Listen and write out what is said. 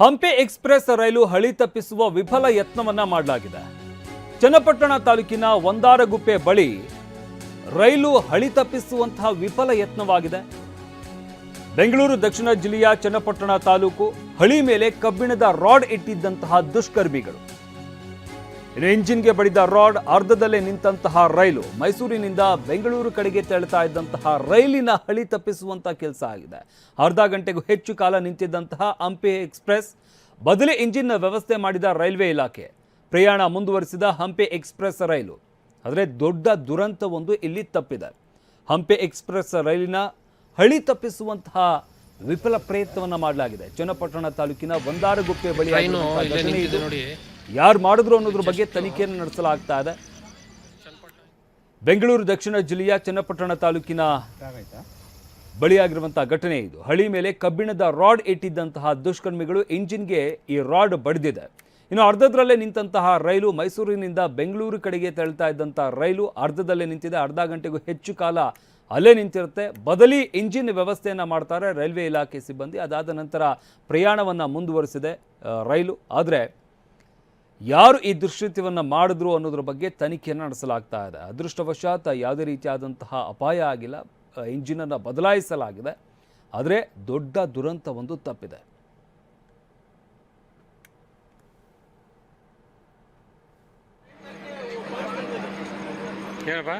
Hampi express ರೈಲು ಹಳಿ ತಪ್ಪಿಸುವ ವಿಫಲ ಯತ್ನವನ್ನ ಮಾಡಲಾಗಿದೆ. ಚನ್ನಪಟ್ಟಣ ತಾಲೂಕಿನ ಒಂದಾರಗುಪ್ಪೆ ಬಳಿ ರೈಲು ಹಳಿ ತಪ್ಪಿಸುವಂತಹ ವಿಫಲ ಯತ್ನವಾಗಿದೆ. ಬೆಂಗಳೂರು ದಕ್ಷಿಣ ಜಿಲ್ಲೆಯ ಚನ್ನಪಟ್ಟಣ ತಾಲೂಕು ಹಳಿ ಮೇಲೆ ಕಬ್ಬಿಣದ ರಾಡ್ ಇಟ್ಟಿದ್ದಂತಹ ದುಷ್ಕರ್ಮಿಗಳು ಇಂಜಿನ್ಗೆ ಬಡಿದ ರಾಡ್ ಅರ್ಧದಲ್ಲೇ ನಿಂತಹ ರೈಲು ಮೈಸೂರಿನಿಂದ ಬೆಂಗಳೂರು ಕಡೆಗೆ ತೆರಳುತ್ತಾ ಇದ್ದಂತಹ ರೈಲಿನ ಹಳಿ ತಪ್ಪಿಸುವಂತಹ ಕೆಲಸ ಆಗಿದೆ. ಅರ್ಧ ಗಂಟೆಗೂ ಹೆಚ್ಚು ಕಾಲ ನಿಂತಿದ್ದಂತಹ ಹಂಪಿ ಎಕ್ಸ್‌ಪ್ರೆಸ್ ಬದಲಿ ಇಂಜಿನ್ ವ್ಯವಸ್ಥೆ ಮಾಡಿದ ರೈಲ್ವೆ ಇಲಾಖೆ ಪ್ರಯಾಣ ಮುಂದುವರಿಸಿದ ಹಂಪಿ ಎಕ್ಸ್‌ಪ್ರೆಸ್ ರೈಲು. ಆದರೆ ದೊಡ್ಡ ದುರಂತವೊಂದು ಇಲ್ಲಿ ತಪ್ಪಿದೆ. ಹಂಪಿ ಎಕ್ಸ್‌ಪ್ರೆಸ್ ರೈಲಿನ ಹಳಿ ತಪ್ಪಿಸುವಂತಹ ವಿಫಲ ಪ್ರಯತ್ನವನ್ನ ಮಾಡಲಾಗಿದೆ. ಚನ್ನಪಟ್ಟಣ ತಾಲೂಕಿನ ಒಂದಾರಗುಪ್ಪೆ ಬಳಿ ಯಾರು ಮಾಡಿದ್ರು ಅನ್ನೋದ್ರ ಬಗ್ಗೆ ತನಿಖೆಯನ್ನು ನಡೆಸಲಾಗ್ತಾ ಇದೆ. ಬೆಂಗಳೂರು ದಕ್ಷಿಣ ಜಿಲ್ಲೆಯ ಚನ್ನಪಟ್ಟಣ ತಾಲೂಕಿನ ಬಳಿಯಾಗಿರುವಂತಹ ಘಟನೆ ಇದು. ಹಳಿ ಮೇಲೆ ಕಬ್ಬಿಣದ ರಾಡ್ ಇಟ್ಟಿದ್ದಂತಹ ದುಷ್ಕರ್ಮಿಗಳು ಇಂಜಿನ್ಗೆ ಈ ರಾಡ್ ಬಡಿದಿದೆ. ಇನ್ನು ಅರ್ಧದಲ್ಲೇ ನಿಂತಹ ರೈಲು ಮೈಸೂರಿನಿಂದ ಬೆಂಗಳೂರು ಕಡೆಗೆ ತೆರಳುತ್ತಾ ಇದ್ದಂತಹ ರೈಲು ಅರ್ಧದಲ್ಲೇ ನಿಂತಿದೆ. ಅರ್ಧ ಗಂಟೆಗೂ ಹೆಚ್ಚು ಕಾಲ ಅಲ್ಲೇ ನಿಂತಿರುತ್ತೆ. ಬದಲಿ ಇಂಜಿನ್ ವ್ಯವಸ್ಥೆಯನ್ನು ಮಾಡ್ತಾರೆ ರೈಲ್ವೆ ಇಲಾಖೆ ಸಿಬ್ಬಂದಿ. ಅದಾದ ನಂತರ ಪ್ರಯಾಣವನ್ನು ಮುಂದುವರಿಸಿದೆ ರೈಲು. ಆದರೆ ಯಾರು ಈ ದುಷ್ಕೃತ್ಯವನ್ನು ಮಾಡಿದ್ರು ಅನ್ನೋದ್ರ ಬಗ್ಗೆ ತನಿಖೆಯನ್ನು ನಡೆಸಲಾಗ್ತಾ ಇದೆ. ಅದೃಷ್ಟವಶಾತ್ ಯಾವುದೇ ರೀತಿಯಾದಂತಹ ಅಪಾಯ ಆಗಿಲ್ಲ. ಇಂಜಿನನ್ನು ಬದಲಾಯಿಸಲಾಗಿದೆ. ಆದರೆ ದೊಡ್ಡ ದುರಂತ ಒಂದು ತಪ್ಪಿದೆ. ಹೇಳಪ್ಪ